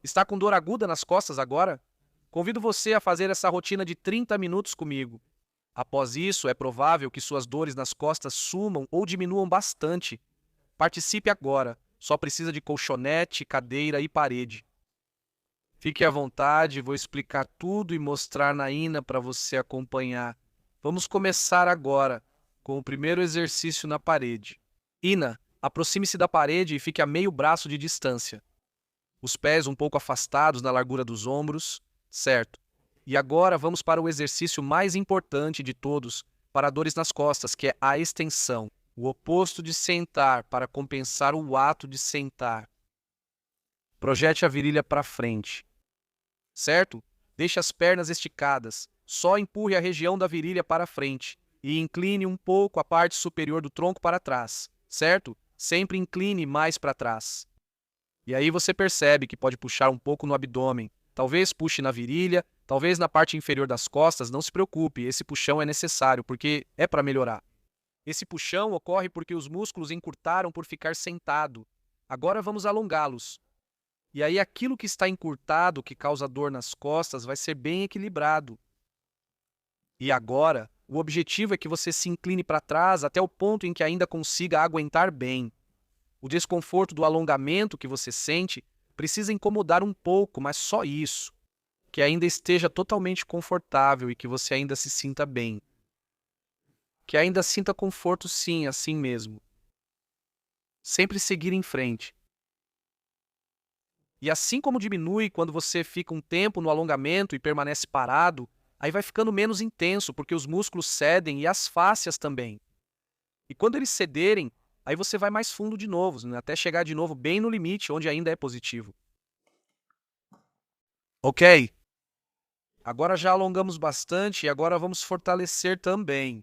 Está com dor aguda nas costas agora? Convido você a fazer essa rotina de 30 minutos comigo. Após isso, é provável que suas dores nas costas sumam ou diminuam bastante. Participe agora. Só precisa de colchonete, cadeira e parede. Fique à vontade, vou explicar tudo e mostrar na Ina para você acompanhar. Vamos começar agora com o primeiro exercício na parede. Ina, aproxime-se da parede e fique a meio braço de distância. Os pés um pouco afastados na largura dos ombros, certo? E agora vamos para o exercício mais importante de todos, para dores nas costas, que é a extensão, o oposto de sentar, para compensar o ato de sentar. Projete a virilha para frente, certo? Deixe as pernas esticadas, só empurre a região da virilha para frente e incline um pouco a parte superior do tronco para trás, certo? Sempre incline mais para trás. E aí você percebe que pode puxar um pouco no abdômen. Talvez puxe na virilha, talvez na parte inferior das costas, não se preocupe, esse puxão é necessário, porque é para melhorar. Esse puxão ocorre porque os músculos encurtaram por ficar sentado. Agora vamos alongá-los. E aí aquilo que está encurtado, que causa dor nas costas, vai ser bem equilibrado. E agora, o objetivo é que você se incline para trás até o ponto em que ainda consiga aguentar bem. O desconforto do alongamento que você sente precisa incomodar um pouco, mas só isso. Que ainda esteja totalmente confortável e que você ainda se sinta bem. Que ainda sinta conforto sim, assim mesmo. Sempre seguir em frente. E assim como diminui quando você fica um tempo no alongamento e permanece parado, aí vai ficando menos intenso, porque os músculos cedem e as fáscias também. E quando eles cederem, aí você vai mais fundo de novo, né? Até chegar de novo bem no limite, onde ainda é positivo. Ok? Agora já alongamos bastante e agora vamos fortalecer também.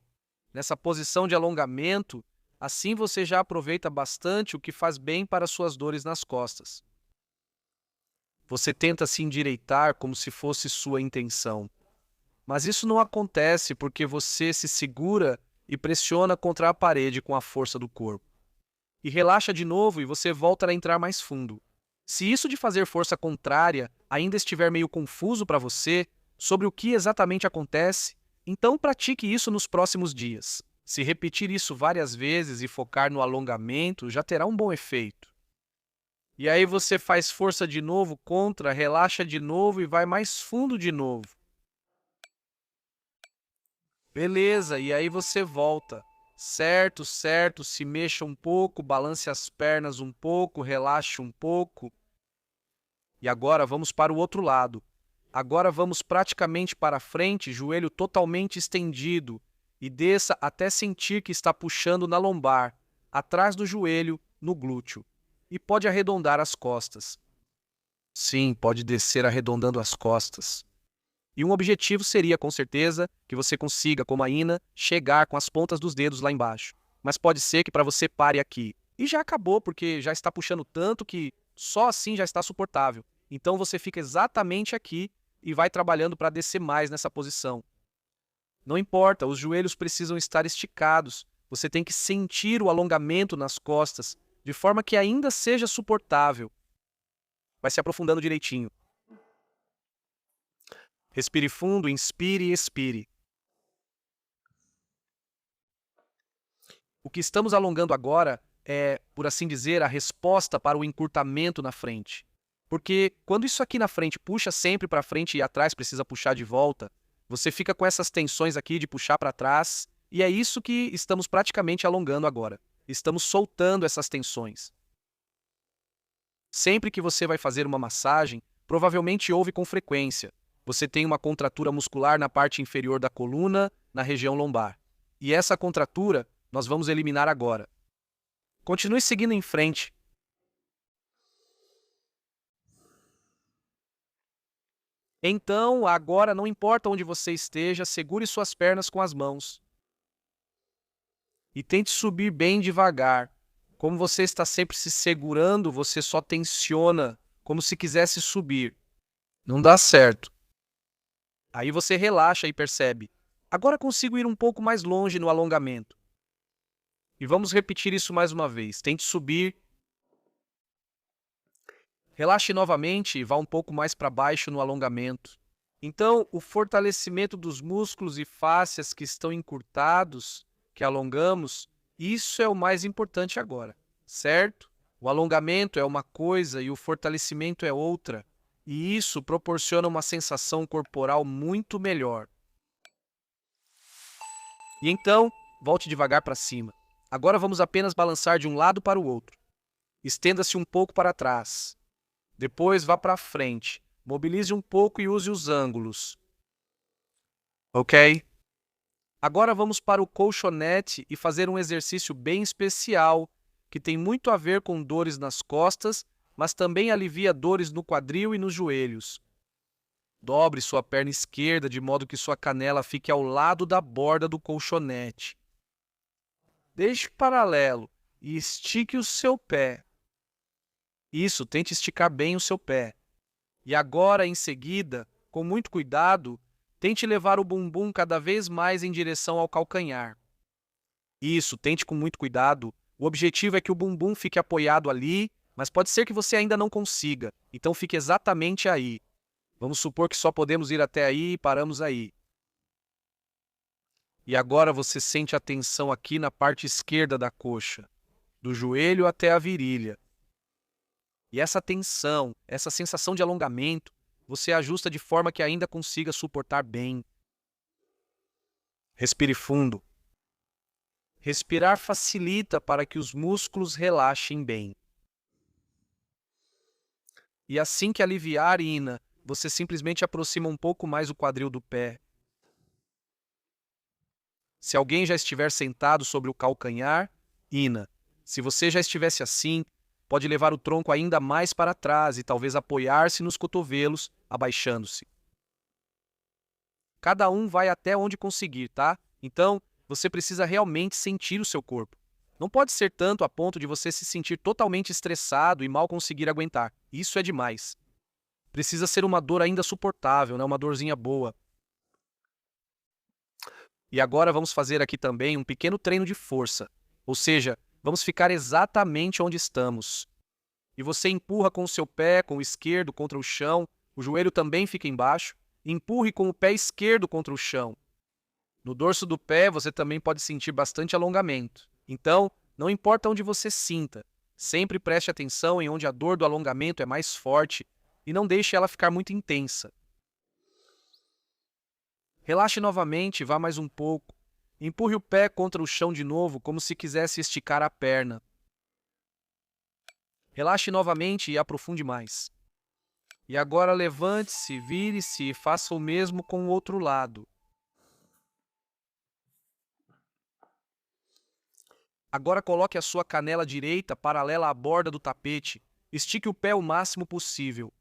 Nessa posição de alongamento, assim você já aproveita bastante o que faz bem para suas dores nas costas. Você tenta se endireitar como se fosse sua intenção. Mas isso não acontece porque você se segura e pressiona contra a parede com a força do corpo. E relaxa de novo e você volta a entrar mais fundo. Se isso de fazer força contrária ainda estiver meio confuso para você sobre o que exatamente acontece, então pratique isso nos próximos dias. Se repetir isso várias vezes e focar no alongamento, já terá um bom efeito. E aí você faz força de novo contra, relaxa de novo e vai mais fundo de novo. Beleza, e aí você volta. Certo, certo, se mexa um pouco, balance as pernas um pouco, relaxe um pouco. E agora vamos para o outro lado. Agora vamos praticamente para frente, joelho totalmente estendido, e desça até sentir que está puxando na lombar, atrás do joelho, no glúteo. E pode arredondar as costas. Sim, pode descer arredondando as costas. E um objetivo seria, com certeza, que você consiga, como a Ina, chegar com as pontas dos dedos lá embaixo. Mas pode ser que para você pare aqui. E já acabou, porque já está puxando tanto que só assim já está suportável. Então você fica exatamente aqui e vai trabalhando para descer mais nessa posição. Não importa, os joelhos precisam estar esticados. Você tem que sentir o alongamento nas costas, de forma que ainda seja suportável. Vai se aprofundando direitinho. Respire fundo, inspire e expire. O que estamos alongando agora é, por assim dizer, a resposta para o encurtamento na frente. Porque quando isso aqui na frente puxa sempre para frente e atrás precisa puxar de volta, você fica com essas tensões aqui de puxar para trás, e é isso que estamos praticamente alongando agora. Estamos soltando essas tensões. Sempre que você vai fazer uma massagem, provavelmente ouve com frequência. Você tem uma contratura muscular na parte inferior da coluna, na região lombar. E essa contratura nós vamos eliminar agora. Continue seguindo em frente. Então, agora não importa onde você esteja, segure suas pernas com as mãos. E tente subir bem devagar. Como você está sempre se segurando, você só tensiona, como se quisesse subir. Não dá certo. Aí você relaxa e percebe. Agora consigo ir um pouco mais longe no alongamento. E vamos repetir isso mais uma vez. Tente subir. Relaxe novamente e vá um pouco mais para baixo no alongamento. Então, o fortalecimento dos músculos e fáscias que estão encurtados, que alongamos, isso é o mais importante agora, certo? O alongamento é uma coisa e o fortalecimento é outra, e isso proporciona uma sensação corporal muito melhor. E então, volte devagar para cima. Agora vamos apenas balançar de um lado para o outro. Estenda-se um pouco para trás. Depois vá para frente. Mobilize um pouco e use os ângulos. Ok? Agora vamos para o colchonete e fazer um exercício bem especial, que tem muito a ver com dores nas costas, mas também alivia dores no quadril e nos joelhos. Dobre sua perna esquerda de modo que sua canela fique ao lado da borda do colchonete. Deixe paralelo e estique o seu pé. Isso, tente esticar bem o seu pé. E agora, em seguida, com muito cuidado, tente levar o bumbum cada vez mais em direção ao calcanhar. Isso, tente com muito cuidado. O objetivo é que o bumbum fique apoiado ali, mas pode ser que você ainda não consiga, então fique exatamente aí. Vamos supor que só podemos ir até aí e paramos aí. E agora você sente a tensão aqui na parte esquerda da coxa, do joelho até a virilha. E essa tensão, essa sensação de alongamento, você ajusta de forma que ainda consiga suportar bem. Respire fundo. Respirar facilita para que os músculos relaxem bem. E assim que aliviar, Ina, você simplesmente aproxima um pouco mais o quadril do pé. Se alguém já estiver sentado sobre o calcanhar, Ina. Se você já estivesse assim, pode levar o tronco ainda mais para trás e talvez apoiar-se nos cotovelos, abaixando-se. Cada um vai até onde conseguir, tá? Então, você precisa realmente sentir o seu corpo. Não pode ser tanto a ponto de você se sentir totalmente estressado e mal conseguir aguentar. Isso é demais. Precisa ser uma dor ainda suportável, né? Uma dorzinha boa. E agora vamos fazer aqui também um pequeno treino de força. Ou seja, vamos ficar exatamente onde estamos. E você empurra com o seu pé, com o esquerdo, contra o chão. O joelho também fica embaixo. Empurre com o pé esquerdo contra o chão. No dorso do pé, você também pode sentir bastante alongamento. Então, não importa onde você sinta, sempre preste atenção em onde a dor do alongamento é mais forte e não deixe ela ficar muito intensa. Relaxe novamente e vá mais um pouco. Empurre o pé contra o chão de novo, como se quisesse esticar a perna. Relaxe novamente e aprofunde mais. E agora levante-se, vire-se e faça o mesmo com o outro lado. Agora coloque a sua canela direita paralela à borda do tapete. Estique o pé o máximo possível.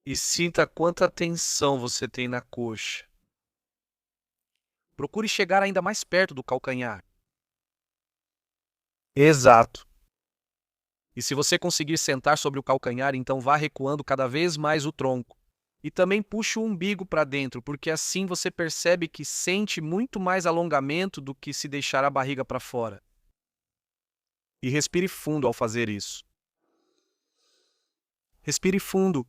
E sinta quanta tensão você tem na coxa. Procure chegar ainda mais perto do calcanhar. Exato. E se você conseguir sentar sobre o calcanhar, então vá recuando cada vez mais o tronco. E também puxe o umbigo para dentro, porque assim você percebe que sente muito mais alongamento do que se deixar a barriga para fora. E respire fundo ao fazer isso. Respire fundo.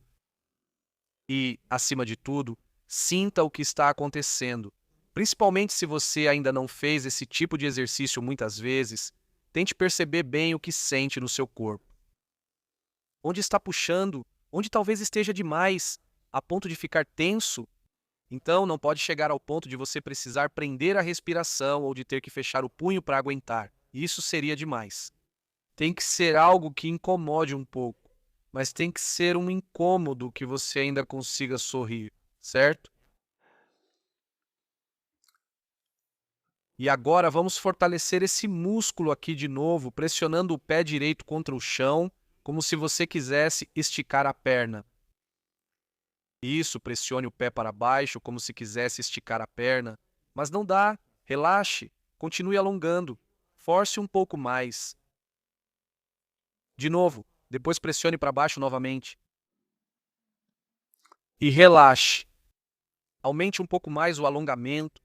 E, acima de tudo, sinta o que está acontecendo. Principalmente se você ainda não fez esse tipo de exercício muitas vezes, tente perceber bem o que sente no seu corpo. Onde está puxando, onde talvez esteja demais, a ponto de ficar tenso. Então, não pode chegar ao ponto de você precisar prender a respiração ou de ter que fechar o punho para aguentar. Isso seria demais. Tem que ser algo que incomode um pouco, mas tem que ser um incômodo que você ainda consiga sorrir, certo? E agora vamos fortalecer esse músculo aqui de novo, pressionando o pé direito contra o chão, como se você quisesse esticar a perna. Isso, pressione o pé para baixo, como se quisesse esticar a perna. Mas não dá. Relaxe. Continue alongando. Force um pouco mais. De novo. Depois pressione para baixo novamente. E relaxe. Aumente um pouco mais o alongamento.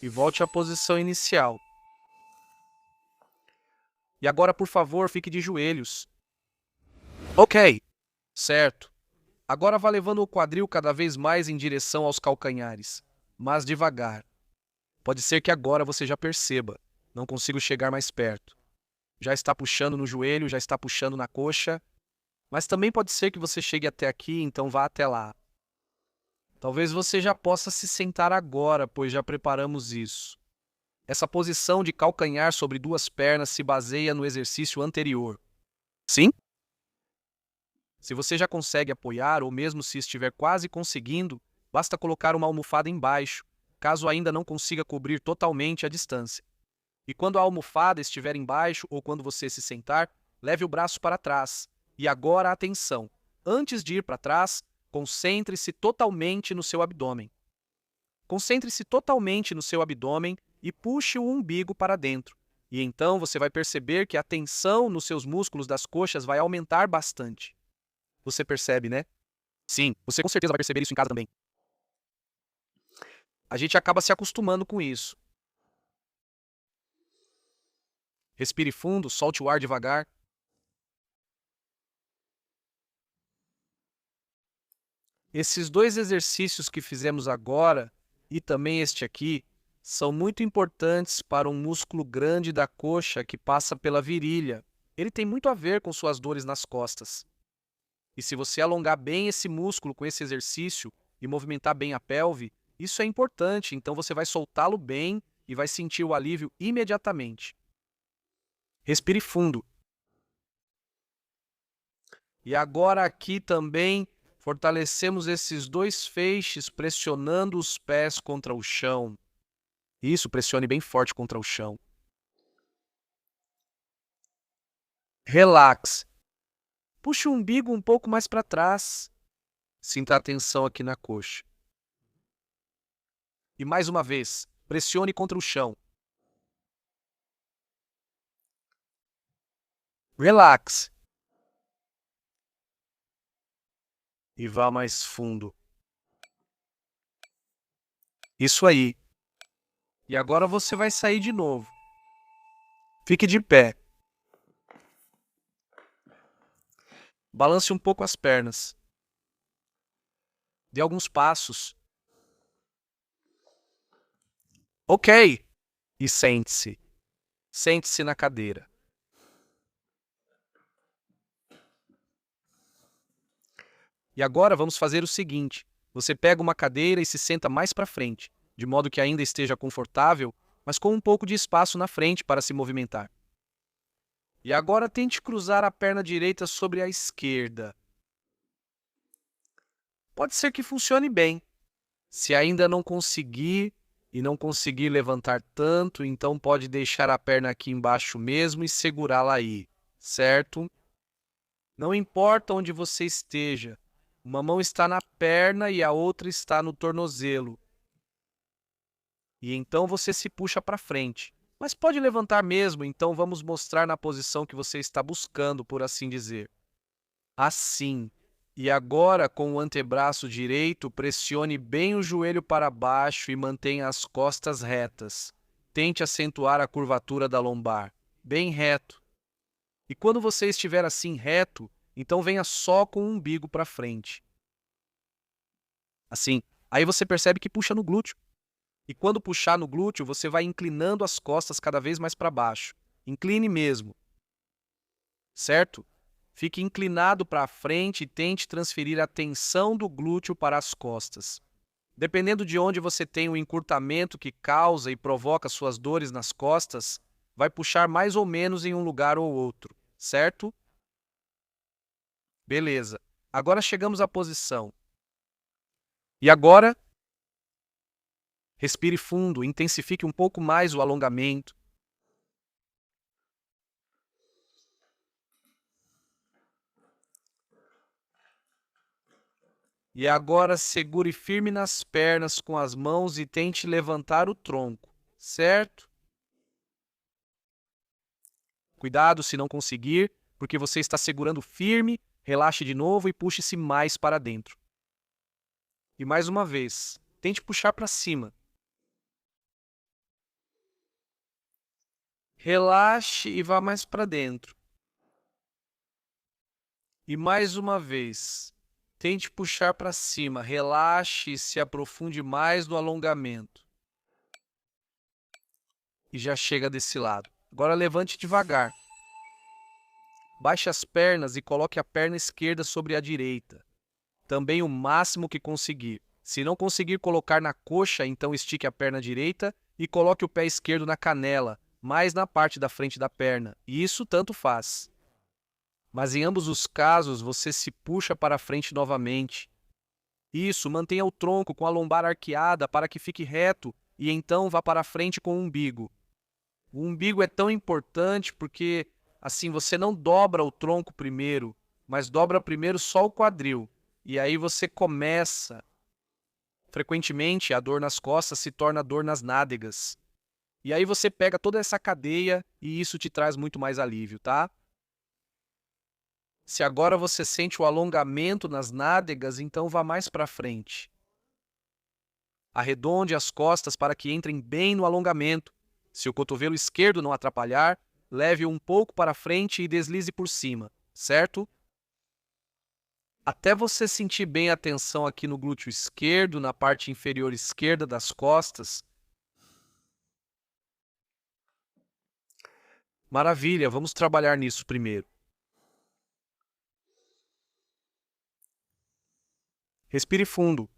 e volte à posição inicial. E agora, por favor, fique de joelhos. Ok, certo. Agora vá levando o quadril cada vez mais em direção aos calcanhares, mas devagar. Pode ser que agora você já perceba. Não consigo chegar mais perto. Já está puxando no joelho, já está puxando na coxa, mas também pode ser que você chegue até aqui, então vá até lá. Talvez você já possa se sentar agora, pois já preparamos isso. Essa posição de calcanhar sobre duas pernas se baseia no exercício anterior. Sim? Se você já consegue apoiar, ou mesmo se estiver quase conseguindo, basta colocar uma almofada embaixo, caso ainda não consiga cobrir totalmente a distância. E quando a almofada estiver embaixo ou quando você se sentar, leve o braço para trás. E agora atenção! Antes de ir para trás, concentre-se totalmente no seu abdômen. Concentre-se totalmente no seu abdômen e puxe o umbigo para dentro. E então você vai perceber que a tensão nos seus músculos das coxas vai aumentar bastante. Você percebe, né? Sim, você com certeza vai perceber isso em casa também. A gente acaba se acostumando com isso. Respire fundo, solte o ar devagar. Esses dois exercícios que fizemos agora e também este aqui são muito importantes para um músculo grande da coxa que passa pela virilha. Ele tem muito a ver com suas dores nas costas. E se você alongar bem esse músculo com esse exercício e movimentar bem a pelve, isso é importante, então você vai soltá-lo bem e vai sentir o alívio imediatamente. Respire fundo. E agora aqui também fortalecemos esses dois feixes pressionando os pés contra o chão. Isso, pressione bem forte contra o chão. Relaxe. Puxe o umbigo um pouco mais para trás. Sinta a tensão aqui na coxa. E mais uma vez, pressione contra o chão. Relaxe. E vá mais fundo. Isso aí. E agora você vai sair de novo. Fique de pé. Balance um pouco as pernas. Dê alguns passos. Ok. E sente-se. Sente-se na cadeira. E agora vamos fazer o seguinte. Você pega uma cadeira e se senta mais para frente, de modo que ainda esteja confortável, mas com um pouco de espaço na frente para se movimentar. E agora tente cruzar a perna direita sobre a esquerda. Pode ser que funcione bem. Se ainda não conseguir e não conseguir levantar tanto, então pode deixar a perna aqui embaixo mesmo e segurá-la aí, certo? Não importa onde você esteja, uma mão está na perna e a outra está no tornozelo. E então você se puxa para frente. Mas pode levantar mesmo, então vamos mostrar na posição que você está buscando, por assim dizer. Assim. E agora, com o antebraço direito, pressione bem o joelho para baixo e mantenha as costas retas. Tente acentuar a curvatura da lombar, bem reto. E quando você estiver assim reto, então venha só com o umbigo para frente. Assim. Aí você percebe que puxa no glúteo. E quando puxar no glúteo, você vai inclinando as costas cada vez mais para baixo. Incline mesmo. Certo? Fique inclinado para frente e tente transferir a tensão do glúteo para as costas. Dependendo de onde você tem o encurtamento que causa e provoca suas dores nas costas, vai puxar mais ou menos em um lugar ou outro, certo? Beleza. Agora chegamos à posição. E agora, respire fundo, intensifique um pouco mais o alongamento. E agora segure firme nas pernas com as mãos e tente levantar o tronco, certo? Cuidado se não conseguir, porque você está segurando firme, relaxe de novo e puxe-se mais para dentro. E mais uma vez, tente puxar para cima. Relaxe e vá mais para dentro. E mais uma vez, tente puxar para cima. Relaxe e se aprofunde mais no alongamento. E já chega desse lado. Agora levante devagar. Baixe as pernas e coloque a perna esquerda sobre a direita. Também o máximo que conseguir. Se não conseguir colocar na coxa, então estique a perna direita e coloque o pé esquerdo na canela, mais na parte da frente da perna. E isso tanto faz. Mas em ambos os casos, você se puxa para frente novamente. Isso, mantenha o tronco com a lombar arqueada para que fique reto e então vá para frente com o umbigo. O umbigo é tão importante porque, assim, você não dobra o tronco primeiro, mas dobra primeiro só o quadril. E aí você começa. Frequentemente, a dor nas costas se torna dor nas nádegas. E aí você pega toda essa cadeia e isso te traz muito mais alívio, tá? Se agora você sente o alongamento nas nádegas, então vá mais para frente. Arredonde as costas para que entrem bem no alongamento. Se o cotovelo esquerdo não atrapalhar, leve-o um pouco para frente e deslize por cima, certo? Até você sentir bem a tensão aqui no glúteo esquerdo, na parte inferior esquerda das costas. Maravilha, vamos trabalhar nisso primeiro. Respire fundo.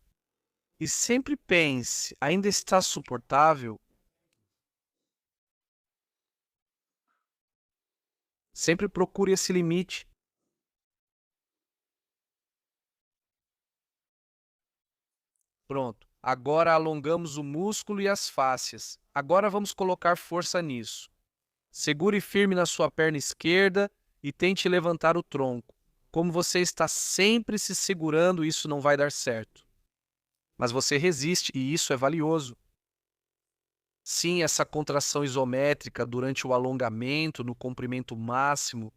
E sempre pense, ainda está suportável? Sempre procure esse limite. Pronto. Agora alongamos o músculo e as fáscias. Agora vamos colocar força nisso. Segure firme na sua perna esquerda e tente levantar o tronco. Como você está sempre se segurando, isso não vai dar certo. Mas você resiste e isso é valioso. Sim, essa contração isométrica durante o alongamento, no comprimento máximo.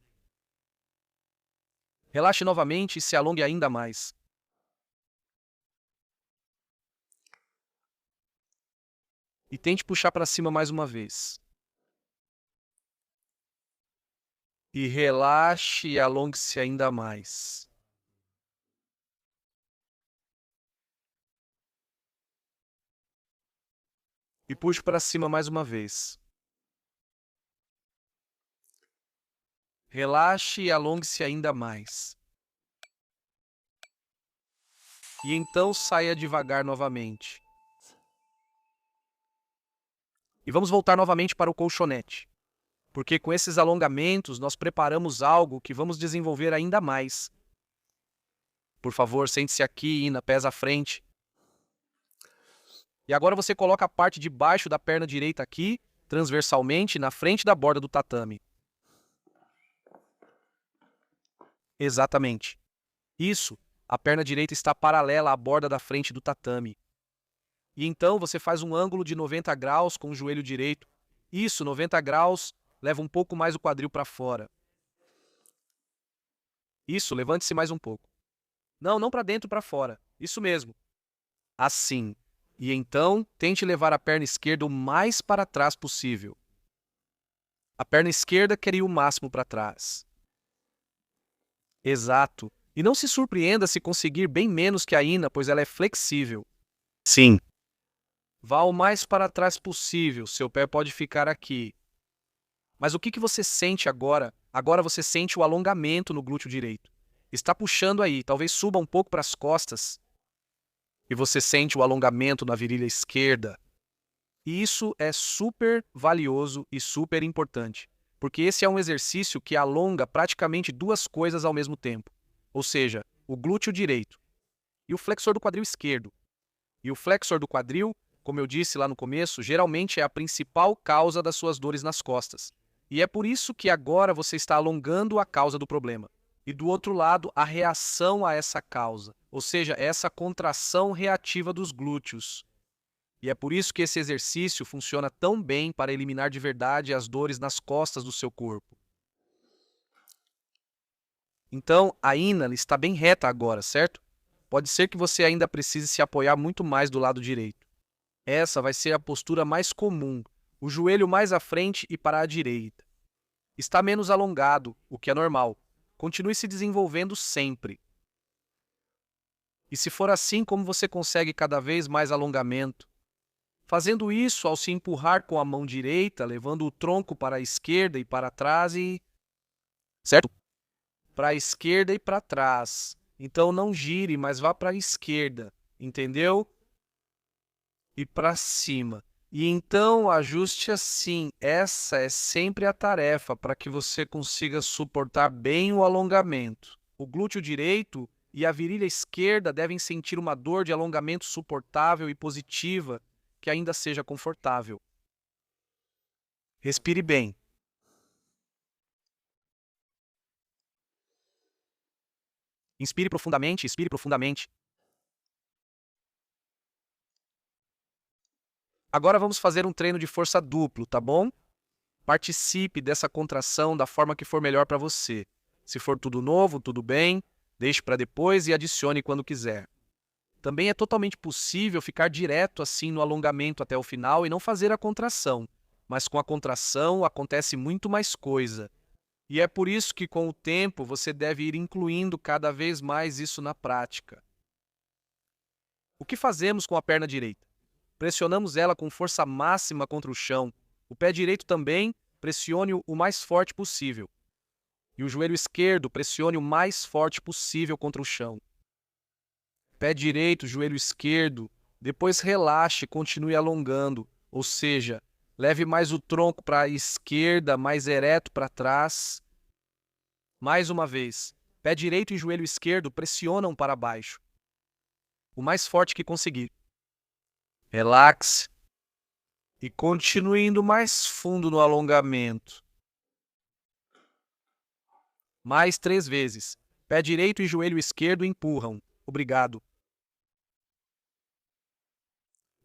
Relaxe novamente e se alongue ainda mais. E tente puxar para cima mais uma vez. E relaxe e alongue-se ainda mais. E puxe para cima mais uma vez. Relaxe e alongue-se ainda mais. E então saia devagar novamente. E vamos voltar novamente para o colchonete. Porque com esses alongamentos nós preparamos algo que vamos desenvolver ainda mais. Por favor, sente-se aqui, Ina, pés à frente. E agora você coloca a parte de baixo da perna direita aqui, transversalmente, na frente da borda do tatame. Exatamente. Isso, a perna direita está paralela à borda da frente do tatame. E então você faz um ângulo de 90 graus com o joelho direito. Isso, 90 graus, leva um pouco mais o quadril para fora. Isso, levante-se mais um pouco. Não para dentro, para fora. Isso mesmo. Assim. E então, tente levar a perna esquerda o mais para trás possível. A perna esquerda quer ir o máximo para trás. Exato. E não se surpreenda se conseguir bem menos que a Ina, pois ela é flexível. Sim. Vá o mais para trás possível, seu pé pode ficar aqui. Mas o que você sente agora? Agora você sente o alongamento no glúteo direito. Está puxando aí, talvez suba um pouco para as costas. E você sente o alongamento na virilha esquerda. E isso é super valioso e super importante, porque esse é um exercício que alonga praticamente duas coisas ao mesmo tempo, ou seja, o glúteo direito e o flexor do quadril esquerdo. E o flexor do quadril, como eu disse lá no começo, geralmente é a principal causa das suas dores nas costas. E é por isso que agora você está alongando a causa do problema. E do outro lado, a reação a essa causa, ou seja, essa contração reativa dos glúteos. E é por isso que esse exercício funciona tão bem para eliminar de verdade as dores nas costas do seu corpo. Então, a Ina está bem reta agora, certo? Pode ser que você ainda precise se apoiar muito mais do lado direito. Essa vai ser a postura mais comum, o joelho mais à frente e para a direita. Está menos alongado, o que é normal. Continue se desenvolvendo sempre. E se for assim, como você consegue cada vez mais alongamento? Fazendo isso ao se empurrar com a mão direita, levando o tronco para a esquerda e para trás e... Certo? Para a esquerda e para trás. Então não gire, mas vá para a esquerda. Entendeu? E para cima. E então ajuste assim. Essa é sempre a tarefa para que você consiga suportar bem o alongamento. O glúteo direito e a virilha esquerda devem sentir uma dor de alongamento suportável e positiva que ainda seja confortável. Respire bem. Inspire profundamente, expire profundamente. Agora vamos fazer um treino de força duplo, tá bom? Participe dessa contração da forma que for melhor para você. Se for tudo novo, tudo bem, deixe para depois e adicione quando quiser. Também é totalmente possível ficar direto assim no alongamento até o final e não fazer a contração. Mas com a contração acontece muito mais coisa. E é por isso que com o tempo você deve ir incluindo cada vez mais isso na prática. O que fazemos com a perna direita? Pressionamos ela com força máxima contra o chão. O pé direito também, pressione-o o mais forte possível. E o joelho esquerdo, pressione o mais forte possível contra o chão. Pé direito, joelho esquerdo, depois relaxe e continue alongando, ou seja, leve mais o tronco para a esquerda, mais ereto para trás. Mais uma vez, pé direito e joelho esquerdo pressionam para baixo, o mais forte que conseguir. Relaxe e continue indo mais fundo no alongamento. Mais 3 vezes. Pé direito e joelho esquerdo empurram. Obrigado.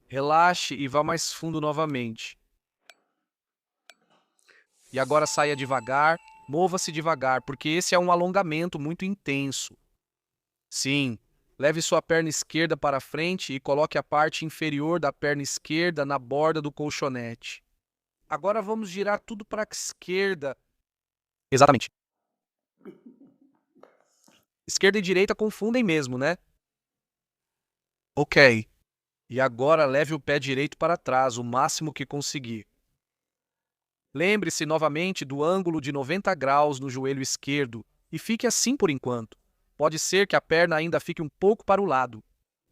Relaxe e vá mais fundo novamente. E agora saia devagar, mova-se devagar, porque esse é um alongamento muito intenso. Sim, leve sua perna esquerda para frente e coloque a parte inferior da perna esquerda na borda do colchonete. Agora vamos girar tudo para a esquerda. Exatamente. Esquerda e direita confundem mesmo, né? Ok. E agora leve o pé direito para trás, o máximo que conseguir. Lembre-se novamente do ângulo de 90 graus no joelho esquerdo e fique assim por enquanto. Pode ser que a perna ainda fique um pouco para o lado.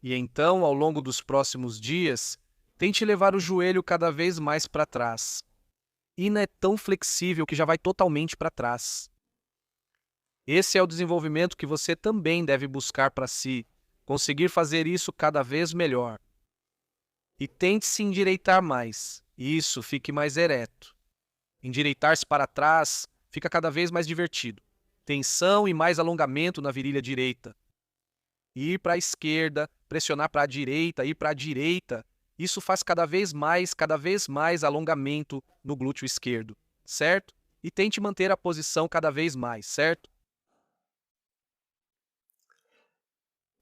E então, ao longo dos próximos dias, tente levar o joelho cada vez mais para trás. E não é tão flexível que já vai totalmente para trás. Esse é o desenvolvimento que você também deve buscar para si, conseguir fazer isso cada vez melhor. E tente se endireitar mais. Isso, fique mais ereto. Endireitar-se para trás fica cada vez mais divertido. Tensão e mais alongamento na virilha direita. Ir para a esquerda, pressionar para a direita, ir para a direita. Isso faz cada vez mais alongamento no glúteo esquerdo, certo? E tente manter a posição cada vez mais, certo?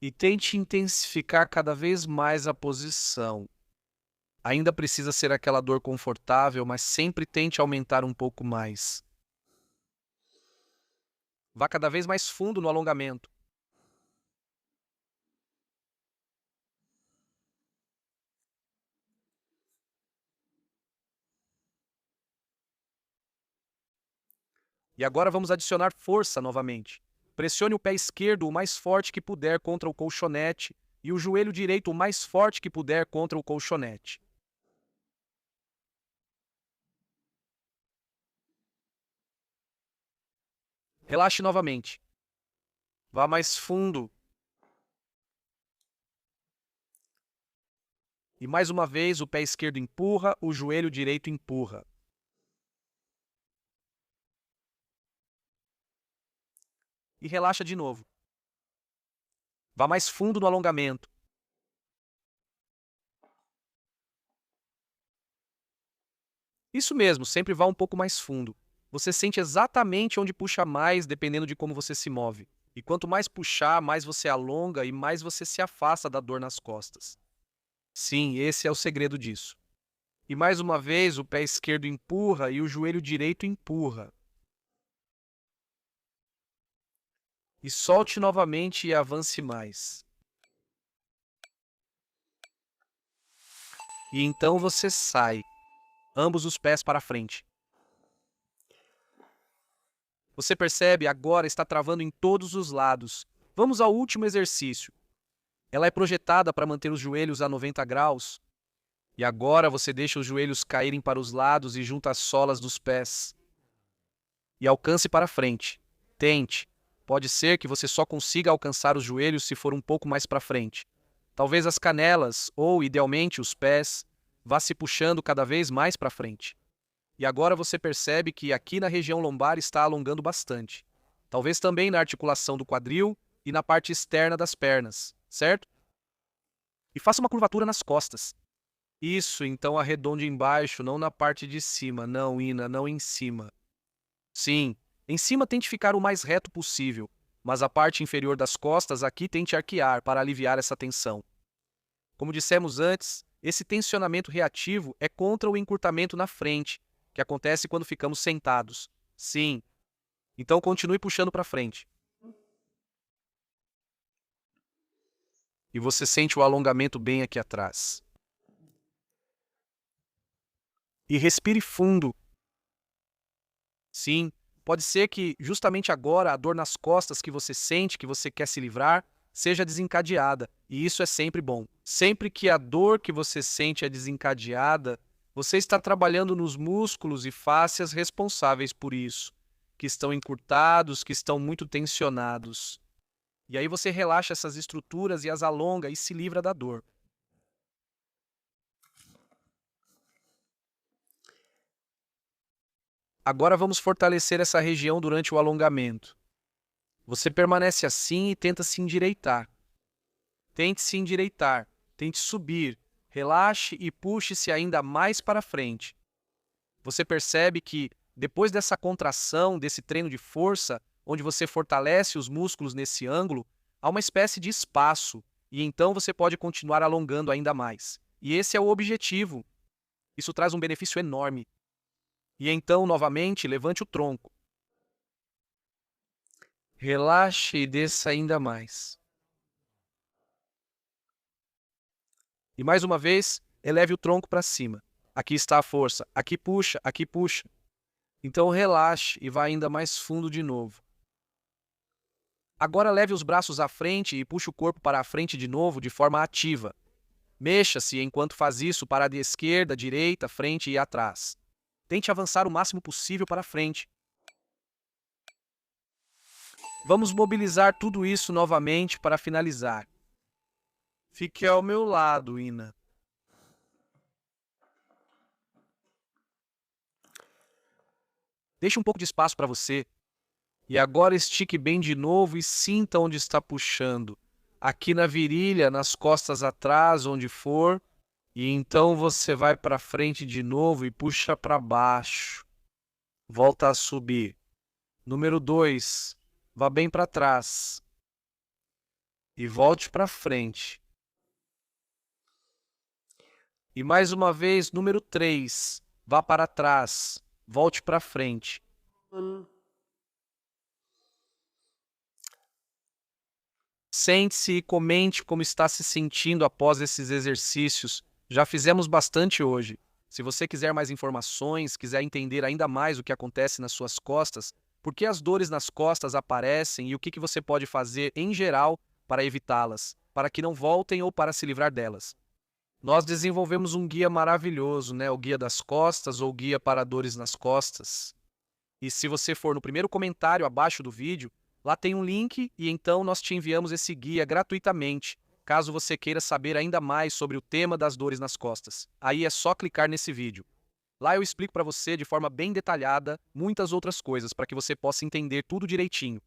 E tente intensificar cada vez mais a posição. Ainda precisa ser aquela dor confortável, mas sempre tente aumentar um pouco mais. Vá cada vez mais fundo no alongamento. E agora vamos adicionar força novamente. Pressione o pé esquerdo o mais forte que puder contra o colchonete e o joelho direito o mais forte que puder contra o colchonete. Relaxe novamente. Vá mais fundo. E mais uma vez o pé esquerdo empurra, o joelho direito empurra. E relaxa de novo. Vá mais fundo no alongamento. Isso mesmo, sempre vá um pouco mais fundo. Você sente exatamente onde puxa mais, dependendo de como você se move. E quanto mais puxar, mais você alonga e mais você se afasta da dor nas costas. Sim, esse é o segredo disso. E mais uma vez, o pé esquerdo empurra e o joelho direito empurra. E solte novamente e avance mais. E então você sai, ambos os pés para frente. Você percebe agora está travando em todos os lados. Vamos ao último exercício. Ela é projetada para manter os joelhos a 90 graus. E agora você deixa os joelhos caírem para os lados e junta as solas dos pés. E alcance para frente. Tente. Pode ser que você só consiga alcançar os joelhos se for um pouco mais para frente. Talvez as canelas, ou idealmente os pés, vá se puxando cada vez mais para frente. E agora você percebe que aqui na região lombar está alongando bastante. Talvez também na articulação do quadril e na parte externa das pernas, certo? E faça uma curvatura nas costas. Isso, então arredonde embaixo, não na parte de cima. Não, Ina, não em cima. Sim, em cima tente ficar o mais reto possível, mas a parte inferior das costas aqui tente arquear para aliviar essa tensão. Como dissemos antes, esse tensionamento reativo é contra o encurtamento na frente, que acontece quando ficamos sentados. Sim. Então continue puxando para frente. E você sente o alongamento bem aqui atrás. E respire fundo. Sim, pode ser que justamente agora a dor nas costas que você sente, que você quer se livrar, seja desencadeada. E isso é sempre bom. Sempre que a dor que você sente é desencadeada, você está trabalhando nos músculos e fáscias responsáveis por isso, que estão encurtados, que estão muito tensionados. E aí você relaxa essas estruturas e as alonga e se livra da dor. Agora vamos fortalecer essa região durante o alongamento. Você permanece assim e tenta se endireitar. Tente se endireitar, tente subir, relaxe e puxe-se ainda mais para frente. Você percebe que, depois dessa contração, desse treino de força, onde você fortalece os músculos nesse ângulo, há uma espécie de espaço, e então você pode continuar alongando ainda mais. E esse é o objetivo. Isso traz um benefício enorme. E então, novamente, levante o tronco. Relaxe e desça ainda mais. E mais uma vez, eleve o tronco para cima. Aqui está a força. Aqui puxa, aqui puxa. Então relaxe e vá ainda mais fundo de novo. Agora leve os braços à frente e puxe o corpo para a frente de novo de forma ativa. Mexa-se enquanto faz isso para a esquerda, direita, frente e atrás. Tente avançar o máximo possível para frente. Vamos mobilizar tudo isso novamente para finalizar. Fique ao meu lado, Ina. Deixe um pouco de espaço para você. E agora estique bem de novo e sinta onde está puxando. Aqui na virilha, nas costas atrás, onde for. E então você vai para frente de novo e puxa para baixo. Volta a subir. Número 2. Vá bem para trás. E volte para frente. E mais uma vez, número 3. Vá para trás. Volte para frente. Sente-se e comente como está se sentindo após esses exercícios. Já fizemos bastante hoje. Se você quiser mais informações, quiser entender ainda mais o que acontece nas suas costas, por que as dores nas costas aparecem e o que você pode fazer em geral para evitá-las, para que não voltem ou para se livrar delas. Nós desenvolvemos um guia maravilhoso, né? O Guia das Costas ou Guia para Dores nas Costas. E se você for no primeiro comentário abaixo do vídeo, lá tem um link e então nós te enviamos esse guia gratuitamente, caso você queira saber ainda mais sobre o tema das dores nas costas. Aí é só clicar nesse vídeo. Lá eu explico para você de forma bem detalhada muitas outras coisas para que você possa entender tudo direitinho.